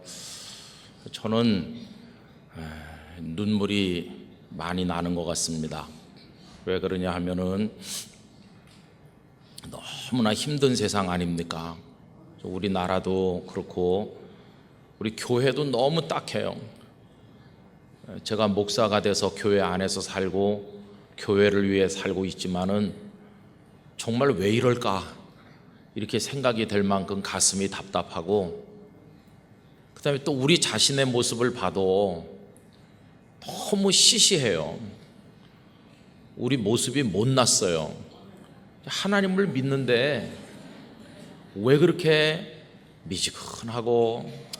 저는 눈물이 많이 나는 것 같습니다. 왜 그러냐 하면은 너무나 힘든 세상 아닙니까? 우리나라도 그렇고 우리 교회도 너무 딱해요. 제가 목사가 돼서 교회 안에서 살고 교회를 위해 살고 있지만은 정말 왜 이럴까 이렇게 생각이 될 만큼 가슴이 답답하고, 그 다음에 또 우리 자신의 모습을 봐도 너무 시시해요. 우리 모습이 못났어요. 하나님을 믿는데 왜 그렇게 미지근하고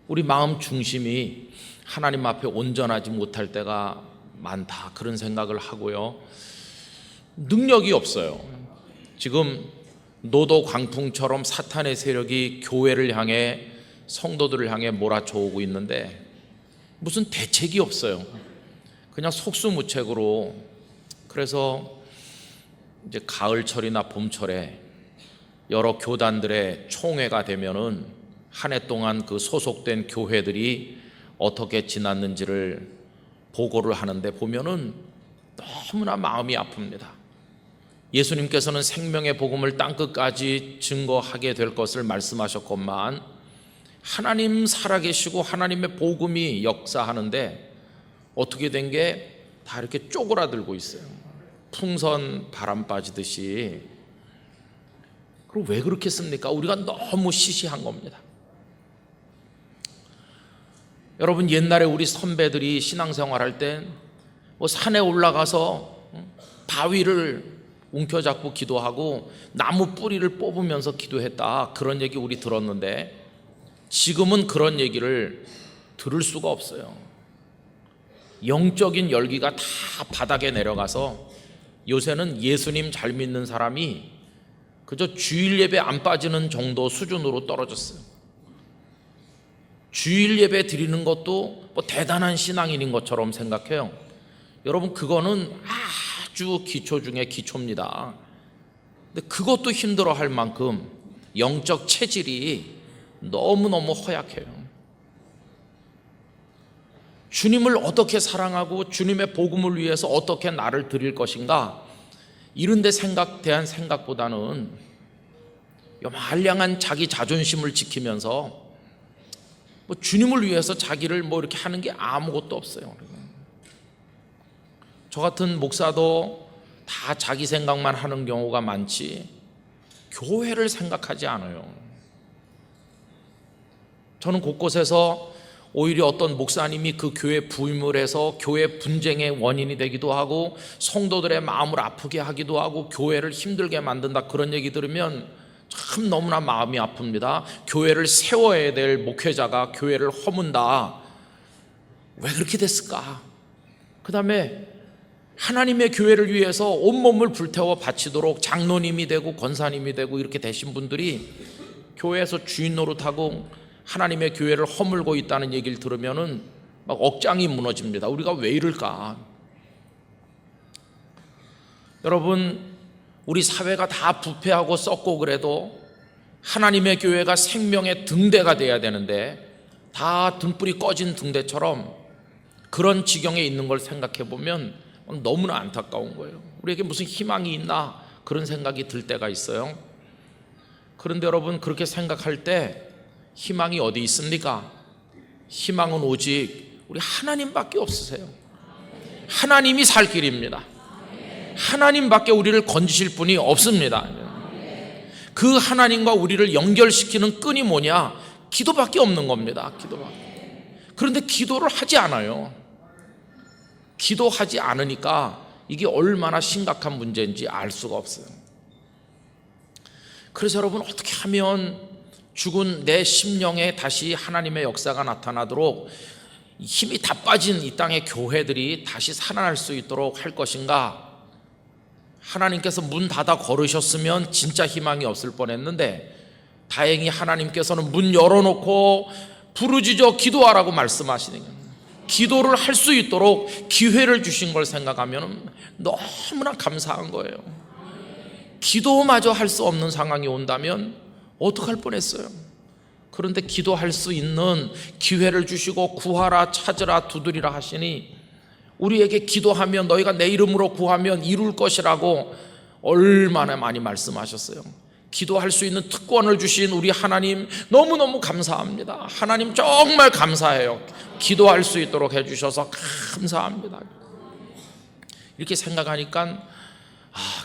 우리 마음 중심이 하나님 앞에 온전하지 못할 때가 많다, 그런 생각을 하고요. 능력이 없어요. 지금 노도 광풍처럼 사탄의 세력이 교회를 향해, 성도들을 향해 몰아쳐 오고 있는데 무슨 대책이 없어요. 그냥 속수무책으로. 그래서 이제 가을철이나 봄철에 여러 교단들의 총회가 되면은 한 해 동안 그 소속된 교회들이 어떻게 지났는지를 보고를 하는데 보면은 너무나 마음이 아픕니다. 예수님께서는 생명의 복음을 땅끝까지 증거하게 될 것을 말씀하셨건만 하나님 살아계시고 하나님의 복음이 역사하는데 어떻게 된 게 다 이렇게 쪼그라들고 있어요. 풍선 바람 빠지듯이. 그럼 왜 그렇겠습니까? 우리가 너무 시시한 겁니다. 여러분, 옛날에 우리 선배들이 신앙생활할 때 뭐 산에 올라가서 바위를 움켜잡고 기도하고 나무 뿌리를 뽑으면서 기도했다, 그런 얘기 우리 들었는데 지금은 그런 얘기를 들을 수가 없어요. 영적인 열기가 다 바닥에 내려가서 요새는 예수님 잘 믿는 사람이 그저 주일 예배 안 빠지는 정도 수준으로 떨어졌어요. 주일 예배 드리는 것도 뭐 대단한 신앙인인 것처럼 생각해요. 여러분, 그거는 아주 기초 중에 기초입니다. 근데 그것도 힘들어 할 만큼 영적 체질이 너무너무 허약해요. 주님을 어떻게 사랑하고 주님의 복음을 위해서 어떻게 나를 드릴 것인가, 이런 데 대한 생각보다는 요만량한 자기 자존심을 지키면서 뭐 주님을 위해서 자기를 뭐 이렇게 하는 게 아무것도 없어요. 저 같은 목사도 다 자기 생각만 하는 경우가 많지 교회를 생각하지 않아요. 저는 곳곳에서 오히려 어떤 목사님이 그 교회 부임을 해서 교회 분쟁의 원인이 되기도 하고 성도들의 마음을 아프게 하기도 하고 교회를 힘들게 만든다, 그런 얘기 들으면 참 너무나 마음이 아픕니다. 교회를 세워야 될 목회자가 교회를 허문다. 왜 그렇게 됐을까? 그 다음에 하나님의 교회를 위해서 온몸을 불태워 바치도록 장로님이 되고 권사님이 되고 이렇게 되신 분들이 교회에서 주인 노릇하고 하나님의 교회를 허물고 있다는 얘기를 들으면은 막 억장이 무너집니다. 우리가 왜 이럴까? 여러분, 우리 사회가 다 부패하고 썩고 그래도 하나님의 교회가 생명의 등대가 돼야 되는데 다 등불이 꺼진 등대처럼 그런 지경에 있는 걸 생각해 보면 너무나 안타까운 거예요. 우리에게 무슨 희망이 있나, 그런 생각이 들 때가 있어요. 그런데 여러분, 그렇게 생각할 때 희망이 어디 있습니까? 희망은 오직 우리 하나님밖에 없으세요. 하나님이 살 길입니다. 하나님밖에 우리를 건지실 분이 없습니다. 그 하나님과 우리를 연결시키는 끈이 뭐냐? 기도밖에 없는 겁니다. 기도밖에. 그런데 기도를 하지 않아요. 기도하지 않으니까 이게 얼마나 심각한 문제인지 알 수가 없어요. 그래서 여러분, 어떻게 하면 죽은 내 심령에 다시 하나님의 역사가 나타나도록 힘이 다 빠진 이 땅의 교회들이 다시 살아날 수 있도록 할 것인가? 하나님께서 문 닫아 걸으셨으면 진짜 희망이 없을 뻔했는데 다행히 하나님께서는 문 열어놓고 부르짖어 기도하라고 말씀하시는 거예요. 기도를 할 수 있도록 기회를 주신 걸 생각하면 너무나 감사한 거예요. 기도마저 할 수 없는 상황이 온다면 어떡할 뻔했어요. 그런데 기도할 수 있는 기회를 주시고 구하라, 찾으라, 두드리라 하시니 우리에게 기도하면 너희가 내 이름으로 구하면 이룰 것이라고 얼마나 많이 말씀하셨어요. 기도할 수 있는 특권을 주신 우리 하나님 너무너무 감사합니다. 하나님 정말 감사해요. 기도할 수 있도록 해주셔서 감사합니다. 이렇게 생각하니까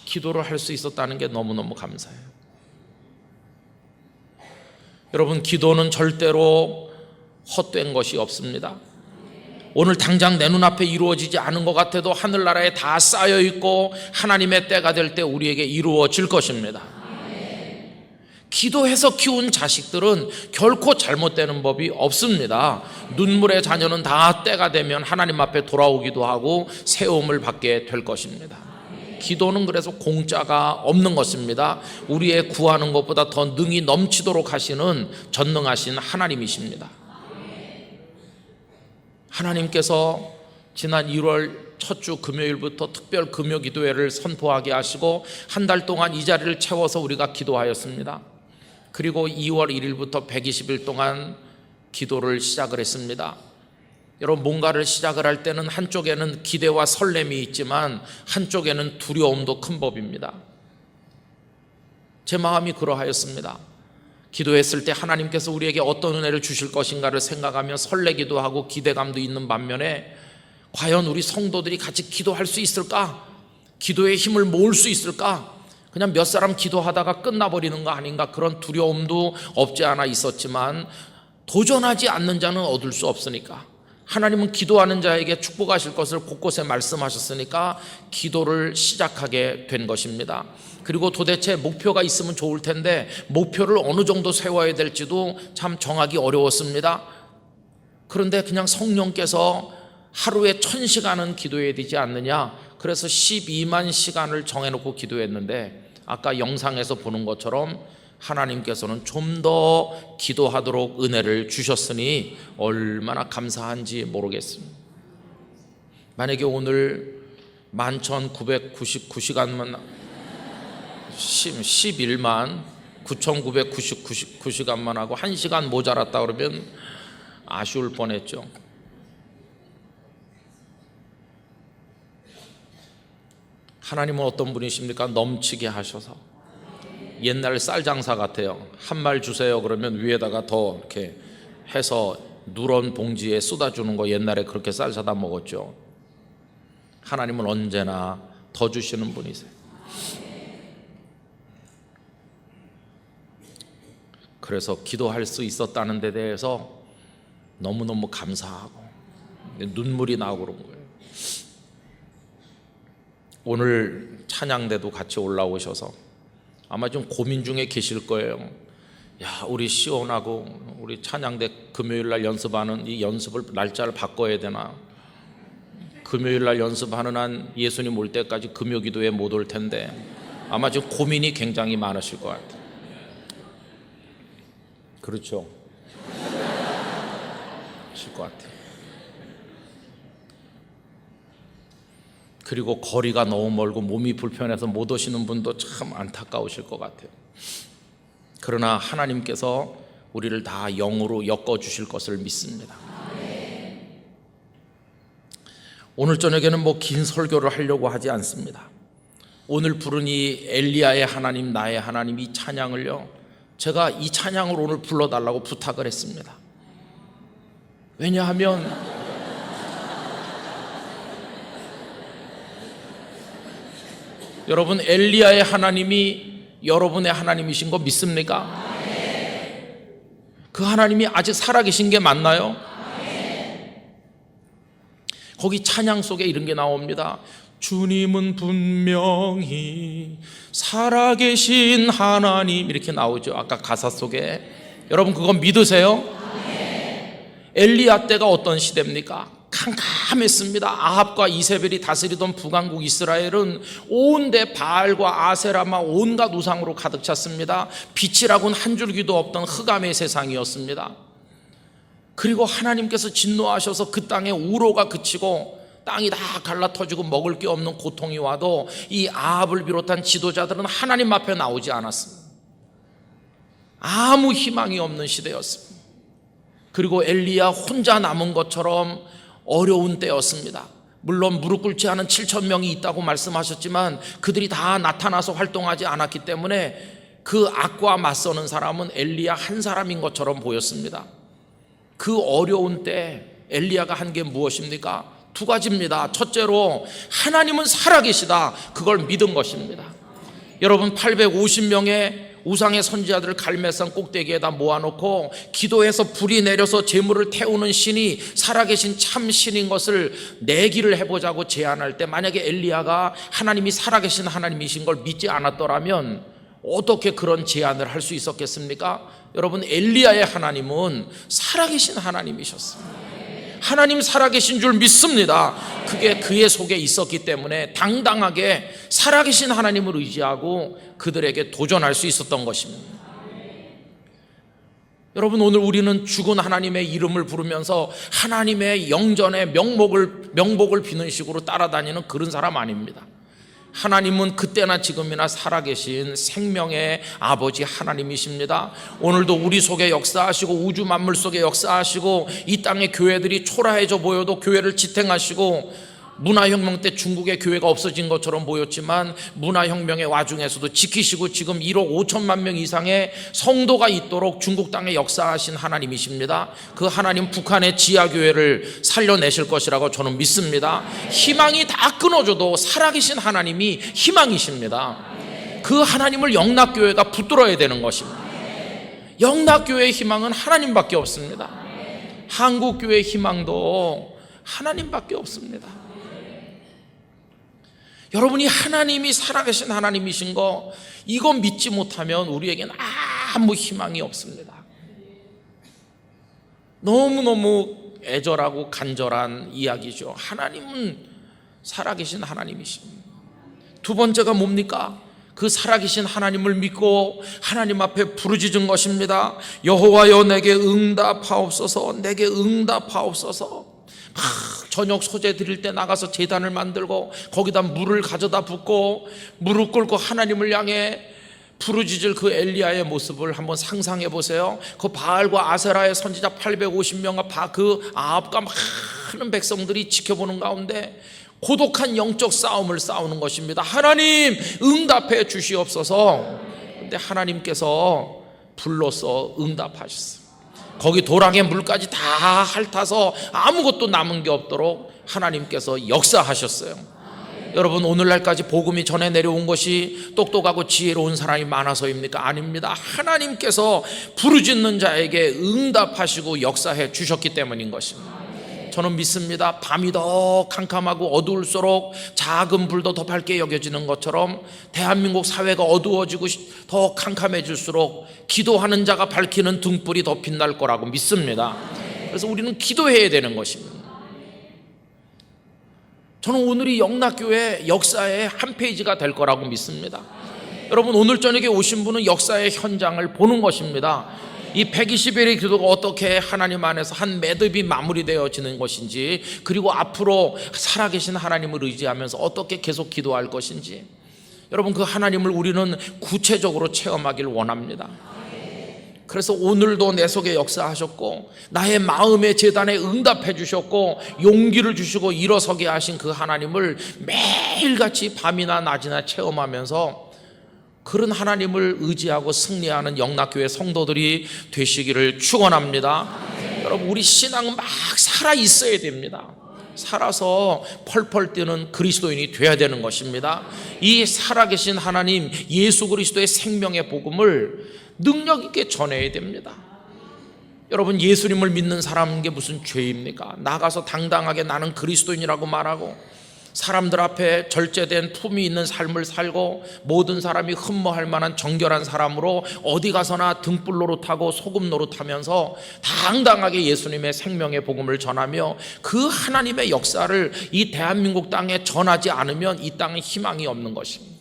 기도를 할 수 있었다는 게 너무너무 감사해요. 여러분, 기도는 절대로 헛된 것이 없습니다. 오늘 당장 내 눈앞에 이루어지지 않은 것 같아도 하늘나라에 다 쌓여 있고 하나님의 때가 될 때 우리에게 이루어질 것입니다. 기도해서 키운 자식들은 결코 잘못되는 법이 없습니다. 눈물의 자녀는 다 때가 되면 하나님 앞에 돌아오기도 하고 세움을 받게 될 것입니다. 기도는 그래서 공짜가 없는 것입니다. 우리의 구하는 것보다 더 능히 넘치도록 하시는 전능하신 하나님이십니다. 하나님께서 지난 1월 첫 주 금요일부터 특별 금요 기도회를 선포하게 하시고 한 달 동안 이 자리를 채워서 우리가 기도하였습니다. 그리고 2월 1일부터 120일 동안 기도를 시작을 했습니다. 여러분, 뭔가를 시작을 할 때는 한쪽에는 기대와 설렘이 있지만 한쪽에는 두려움도 큰 법입니다. 제 마음이 그러하였습니다. 기도했을 때 하나님께서 우리에게 어떤 은혜를 주실 것인가를 생각하며 설레기도 하고 기대감도 있는 반면에 과연 우리 성도들이 같이 기도할 수 있을까? 기도의 힘을 모을 수 있을까? 그냥 몇 사람 기도하다가 끝나버리는 거 아닌가? 그런 두려움도 없지 않아 있었지만 도전하지 않는 자는 얻을 수 없으니까, 하나님은 기도하는 자에게 축복하실 것을 곳곳에 말씀하셨으니까 기도를 시작하게 된 것입니다. 그리고 도대체 목표가 있으면 좋을 텐데 목표를 어느 정도 세워야 될지도 참 정하기 어려웠습니다. 그런데 그냥 성령께서 하루에 1000시간은 기도해야 되지 않느냐, 그래서 12만 시간을 정해놓고 기도했는데 아까 영상에서 보는 것처럼 하나님께서는 좀 더 기도하도록 은혜를 주셨으니 얼마나 감사한지 모르겠습니다. 만약에 오늘 11,999시간만 11만 9,999시간만 하고 1시간 모자랐다 그러면 아쉬울 뻔했죠. 하나님은 어떤 분이십니까? 넘치게 하셔서, 옛날 쌀 장사 같아요. 한 말 주세요 그러면 위에다가 더 이렇게 해서 누런 봉지에 쏟아주는 거, 옛날에 그렇게 쌀 사다 먹었죠. 하나님은 언제나 더 주시는 분이세요. 그래서 기도할 수 있었다는 데 대해서 너무너무 감사하고 눈물이 나고 그런 거예요. 오늘 찬양대도 같이 올라오셔서 아마 좀 고민 중에 계실 거예요. 야, 우리 시온하고 우리 찬양대 금요일날 연습하는 이 연습을 날짜를 바꿔야 되나? 금요일날 연습하는 한 예수님 올 때까지 금요기도에 못 올 텐데 아마 지금 고민이 굉장히 많으실 것 같아요. 그렇죠? 하실 것 같아요. 그리고 거리가 너무 멀고 몸이 불편해서 못 오시는 분도 참 안타까우실 것 같아요. 그러나 하나님께서 우리를 다 영으로 엮어주실 것을 믿습니다. 오늘 저녁에는 긴 설교를 하려고 하지 않습니다. 오늘 부른 이 엘리야의 하나님, 나의 하나님, 이 찬양을요, 제가 이 찬양을 오늘 불러달라고 부탁을 했습니다. 왜냐하면 여러분, 엘리야의 하나님이 여러분의 하나님이신 거 믿습니까? 그 하나님이 아직 살아계신 게 맞나요? 거기 찬양 속에 이런 게 나옵니다. 주님은 분명히 살아계신 하나님, 이렇게 나오죠. 아까 가사 속에. 여러분 그거 믿으세요? 엘리야 때가 어떤 시대입니까? 캄캄했습니다. 아합과 이세벨이 다스리던 북왕국 이스라엘은 온데 바알과 아세라마 온갖 우상으로 가득 찼습니다. 빛이라고는 한 줄기도 없던 흑암의 세상이었습니다. 그리고 하나님께서 진노하셔서 그 땅에 우로가 그치고 땅이 다 갈라터지고 먹을 게 없는 고통이 와도 이 아합을 비롯한 지도자들은 하나님 앞에 나오지 않았습니다. 아무 희망이 없는 시대였습니다. 그리고 엘리야 혼자 남은 것처럼 어려운 때였습니다. 물론 무릎 꿇지 않은 7,000명이 있다고 말씀하셨지만 그들이 다 나타나서 활동하지 않았기 때문에 그 악과 맞서는 사람은 엘리야 한 사람인 것처럼 보였습니다. 그 어려운 때 엘리야가 한 게 무엇입니까? 두 가지입니다. 첫째로 하나님은 살아계시다, 그걸 믿은 것입니다. 여러분 850명의 우상의 선지자들을 갈멜산 꼭대기에다 모아놓고 기도해서 불이 내려서 재물을 태우는 신이 살아계신 참 신인 것을 내기를 해보자고 제안할 때, 만약에 엘리야가 하나님이 살아계신 하나님이신 걸 믿지 않았더라면 어떻게 그런 제안을 할 수 있었겠습니까? 여러분 엘리야의 하나님은 살아계신 하나님이셨습니다. 하나님 살아계신 줄 믿습니다. 그게 그의 속에 있었기 때문에 당당하게 살아계신 하나님을 의지하고 그들에게 도전할 수 있었던 것입니다. 여러분 오늘 우리는 죽은 하나님의 이름을 부르면서 하나님의 영전에 명복을 비는 식으로 따라다니는 그런 사람 아닙니다. 하나님은 그때나 지금이나 살아계신 생명의 아버지 하나님이십니다. 오늘도 우리 속에 역사하시고 우주 만물 속에 역사하시고 이 땅의 교회들이 초라해져 보여도 교회를 지탱하시고, 문화혁명 때 중국의 교회가 없어진 것처럼 보였지만 문화혁명의 와중에서도 지키시고 지금 1억 5천만 명 이상의 성도가 있도록 중국 땅에 역사하신 하나님이십니다. 그 하나님 북한의 지하교회를 살려내실 것이라고 저는 믿습니다. 희망이 다 끊어져도 살아계신 하나님이 희망이십니다. 그 하나님을 영락교회가 붙들어야 되는 것입니다. 영락교회의 희망은 하나님밖에 없습니다. 한국교회의 희망도 하나님밖에 없습니다. 여러분이 하나님이 살아계신 하나님이신 거 이거 믿지 못하면 우리에게는 아무 희망이 없습니다. 너무너무 애절하고 간절한 이야기죠. 하나님은 살아계신 하나님이십니다. 두 번째가 뭡니까? 그 살아계신 하나님을 믿고 하나님 앞에 부르짖은 것입니다. 여호와여 내게 응답하옵소서, 내게 응답하옵소서. 저녁 소재 드릴 때 나가서 제단을 만들고 거기다 물을 가져다 붓고 무릎 꿇고 하나님을 향해 부르짖을 그 엘리야의 모습을 한번 상상해 보세요. 그 바알과 아세라의 선지자 850명과 그 아합과 많은 백성들이 지켜보는 가운데 고독한 영적 싸움을 싸우는 것입니다. 하나님 응답해 주시옵소서. 근데 하나님께서 불러서 응답하셨어요. 거기 도랑의 물까지 다 핥아서 아무것도 남은 게 없도록 하나님께서 역사하셨어요. 여러분 오늘날까지 복음이 전해 내려온 것이 똑똑하고 지혜로운 사람이 많아서입니까? 아닙니다. 하나님께서 부르짖는 자에게 응답하시고 역사해 주셨기 때문인 것입니다. 저는 믿습니다. 밤이 더 캄캄하고 어두울수록 작은 불도 더 밝게 여겨지는 것처럼 대한민국 사회가 어두워지고 더 캄캄해질수록 기도하는 자가 밝히는 등불이 더 빛날 거라고 믿습니다. 그래서 우리는 기도해야 되는 것입니다. 저는 오늘이 영락교회 역사의 한 페이지가 될 거라고 믿습니다. 여러분 오늘 저녁에 오신 분은 역사의 현장을 보는 것입니다. 이 120일의 기도가 어떻게 하나님 안에서 한 매듭이 마무리되어지는 것인지, 그리고 앞으로 살아계신 하나님을 의지하면서 어떻게 계속 기도할 것인지, 여러분 그 하나님을 우리는 구체적으로 체험하길 원합니다. 그래서 오늘도 내 속에 역사하셨고 나의 마음의 제단에 응답해 주셨고 용기를 주시고 일어서게 하신 그 하나님을 매일같이 밤이나 낮이나 체험하면서 그런 하나님을 의지하고 승리하는 영락교회 성도들이 되시기를 축원합니다. 여러분 우리 신앙은 막 살아 있어야 됩니다. 살아서 펄펄 뛰는 그리스도인이 되어야 되는 것입니다. 이 살아계신 하나님 예수 그리스도의 생명의 복음을 능력 있게 전해야 됩니다. 여러분, 예수님을 믿는 사람인 게 무슨 죄입니까? 나가서 당당하게 나는 그리스도인이라고 말하고 사람들 앞에 절제된 품위 있는 삶을 살고 모든 사람이 흠모할 만한 정결한 사람으로 어디 가서나 등불 노릇하고 소금 노릇하면서 당당하게 예수님의 생명의 복음을 전하며 그 하나님의 역사를 이 대한민국 땅에 전하지 않으면 이 땅에 희망이 없는 것입니다.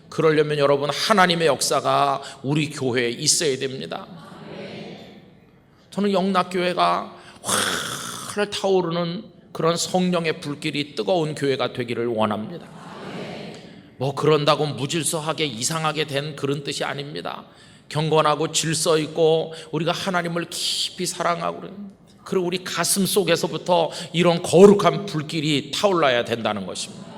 그러려면 여러분, 하나님의 역사가 우리 교회에 있어야 됩니다. 저는 영락교회가 활 타오르는 그런 성령의 불길이 뜨거운 교회가 되기를 원합니다. 뭐 그런다고 무질서하게 이상하게 된 그런 뜻이 아닙니다. 경건하고 질서 있고 우리가 하나님을 깊이 사랑하고 그리고 우리 가슴 속에서부터 이런 거룩한 불길이 타올라야 된다는 것입니다.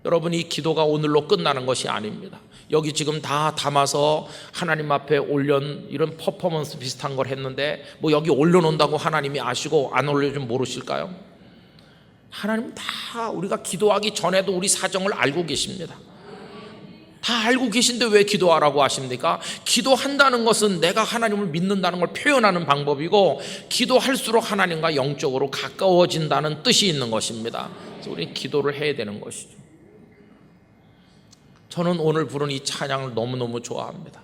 여러분, 이 기도가 오늘로 끝나는 것이 아닙니다. 여기 지금 다 담아서 하나님 앞에 올려놓은 이런 퍼포먼스 비슷한 걸 했는데 뭐 여기 올려놓는다고 하나님이 아시고 안 올려주면 모르실까요? 하나님 다 우리가 기도하기 전에도 우리 사정을 알고 계십니다. 다 알고 계신데 왜 기도하라고 하십니까? 기도한다는 것은 내가 하나님을 믿는다는 걸 표현하는 방법이고 기도할수록 하나님과 영적으로 가까워진다는 뜻이 있는 것입니다. 그래서 우리는 기도를 해야 되는 것이죠. 저는 오늘 부른 이 찬양을 너무너무 좋아합니다.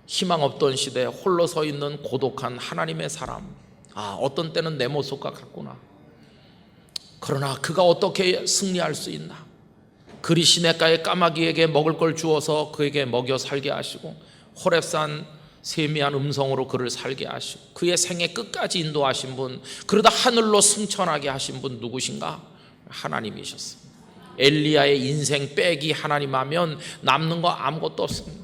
희망 없던 시대에 홀로 서 있는 고독한 하나님의 사람. 어떤 때는 내 모습과 같구나. 그러나 그가 어떻게 승리할 수 있나? 그리 시냇가의 까마귀에게 먹을 걸 주어서 그에게 먹여 살게 하시고 호렙산 세미한 음성으로 그를 살게 하시고 그의 생애 끝까지 인도하신 분, 그러다 하늘로 승천하게 하신 분 누구신가? 하나님이셨습니다. 엘리야의 인생 빼기 하나님 하면 남는 거 아무것도 없습니다.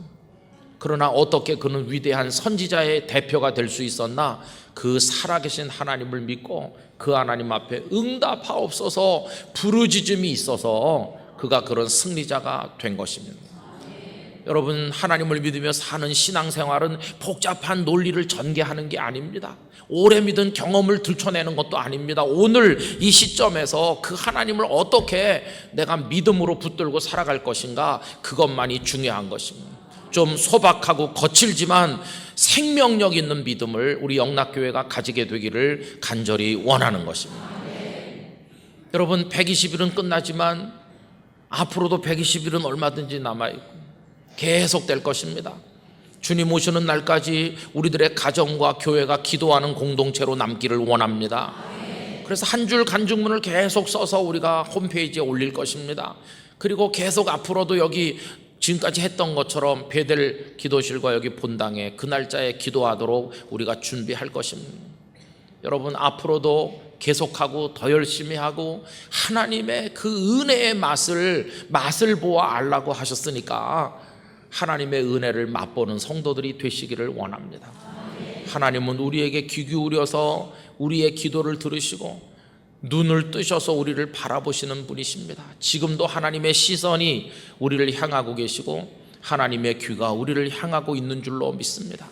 그러나 어떻게 그는 위대한 선지자의 대표가 될 수 있었나? 그 살아계신 하나님을 믿고 그 하나님 앞에 응답하옵소서 부르짖음이 있어서 그가 그런 승리자가 된 것입니다. 여러분, 하나님을 믿으며 사는 신앙생활은 복잡한 논리를 전개하는 게 아닙니다. 오래 믿은 경험을 들춰내는 것도 아닙니다. 오늘 이 시점에서 그 하나님을 어떻게 내가 믿음으로 붙들고 살아갈 것인가, 그것만이 중요한 것입니다. 좀 소박하고 거칠지만 생명력 있는 믿음을 우리 영락교회가 가지게 되기를 간절히 원하는 것입니다. 여러분, 120일은 끝나지만 앞으로도 120일은 얼마든지 남아있고 계속될 것입니다. 주님 오시는 날까지 우리들의 가정과 교회가 기도하는 공동체로 남기를 원합니다. 그래서 한 줄 간증문을 계속 써서 우리가 홈페이지에 올릴 것입니다. 그리고 계속 앞으로도 여기 지금까지 했던 것처럼 베델 기도실과 여기 본당에 그 날짜에 기도하도록 우리가 준비할 것입니다. 여러분, 앞으로도 계속하고 더 열심히 하고 하나님의 그 은혜의 맛을 보아 알라고 하셨으니까 하나님의 은혜를 맛보는 성도들이 되시기를 원합니다. 하나님은 우리에게 귀 기울여서 우리의 기도를 들으시고 눈을 뜨셔서 우리를 바라보시는 분이십니다. 지금도 하나님의 시선이 우리를 향하고 계시고 하나님의 귀가 우리를 향하고 있는 줄로 믿습니다.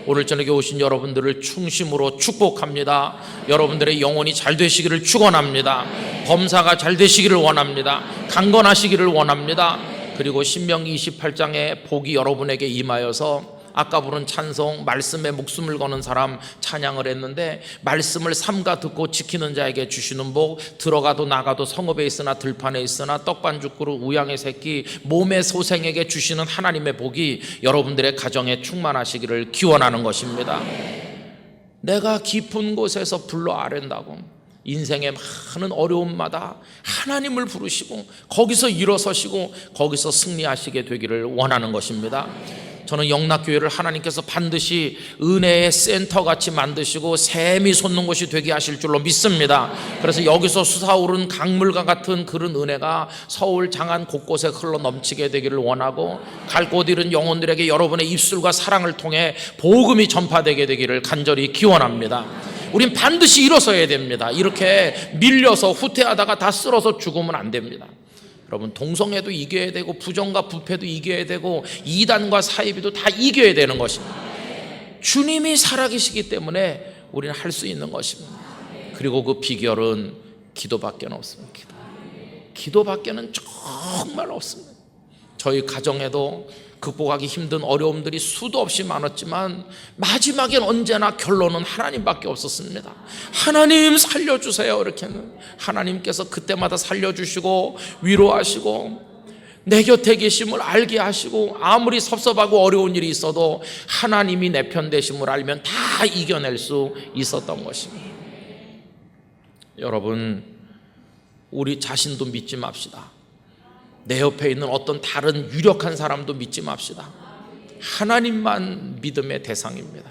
오늘 저녁에 오신 여러분들을 충심으로 축복합니다. 여러분들의 영혼이 잘 되시기를 축원합니다. 범사가 잘 되시기를 원합니다. 강건하시기를 원합니다. 그리고 신명기 28장의 복이 여러분에게 임하여서 아까 부른 찬송, 말씀에 목숨을 거는 사람 찬양을 했는데 말씀을 삼가 듣고 지키는 자에게 주시는 복, 들어가도 나가도 성읍에 있으나 들판에 있으나 떡반죽 그릇 우양의 새끼 몸의 소생에게 주시는 하나님의 복이 여러분들의 가정에 충만하시기를 기원하는 것입니다. 내가 깊은 곳에서 불러 아랜다고 인생의 많은 어려움마다 하나님을 부르시고 거기서 일어서시고 거기서 승리하시게 되기를 원하는 것입니다. 저는 영락교회를 하나님께서 반드시 은혜의 센터같이 만드시고 샘이 솟는 곳이 되게 하실 줄로 믿습니다. 그래서 여기서 솟아오른 강물과 같은 그런 은혜가 서울 장안 곳곳에 흘러 넘치게 되기를 원하고 갈 곳 잃은 영혼들에게 여러분의 입술과 사랑을 통해 복음이 전파되게 되기를 간절히 기원합니다. 우린 반드시 일어서야 됩니다. 이렇게 밀려서 후퇴하다가 다 쓸어서 죽으면 안 됩니다. 여러분, 동성애도 이겨야 되고 부정과 부패도 이겨야 되고 이단과 사이비도 다 이겨야 되는 것입니다. 주님이 살아계시기 때문에 우리는 할 수 있는 것입니다. 그리고 그 비결은 기도밖에 없습니다. 기도밖에는 정말 없습니다. 저희 가정에도 극복하기 힘든 어려움들이 수도 없이 많았지만 마지막엔 언제나 결론은 하나님밖에 없었습니다. 하나님 살려주세요. 이렇게는 하나님께서 그때마다 살려주시고 위로하시고 내 곁에 계심을 알게 하시고 아무리 섭섭하고 어려운 일이 있어도 하나님이 내 편 되심을 알면 다 이겨낼 수 있었던 것입니다. 여러분, 우리 자신도 믿지 맙시다. 내 옆에 있는 어떤 다른 유력한 사람도 믿지 맙시다. 하나님만 믿음의 대상입니다.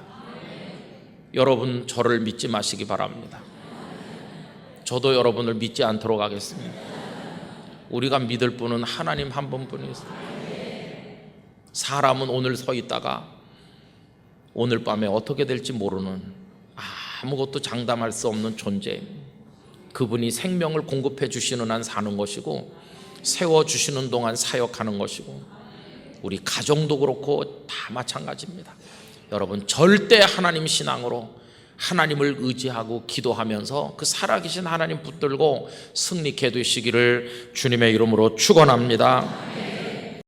여러분, 저를 믿지 마시기 바랍니다. 저도 여러분을 믿지 않도록 하겠습니다. 우리가 믿을 분은 하나님 한 분뿐이세요. 사람은 오늘 서 있다가 오늘 밤에 어떻게 될지 모르는 아무것도 장담할 수 없는 존재입니다. 그분이 생명을 공급해 주시는 한 사는 것이고 세워주시는 동안 사역하는 것이고 우리 가정도 그렇고 다 마찬가지입니다. 여러분, 절대 하나님 신앙으로 하나님을 의지하고 기도하면서 그 살아계신 하나님 붙들고 승리케 되시기를 주님의 이름으로 축원합니다.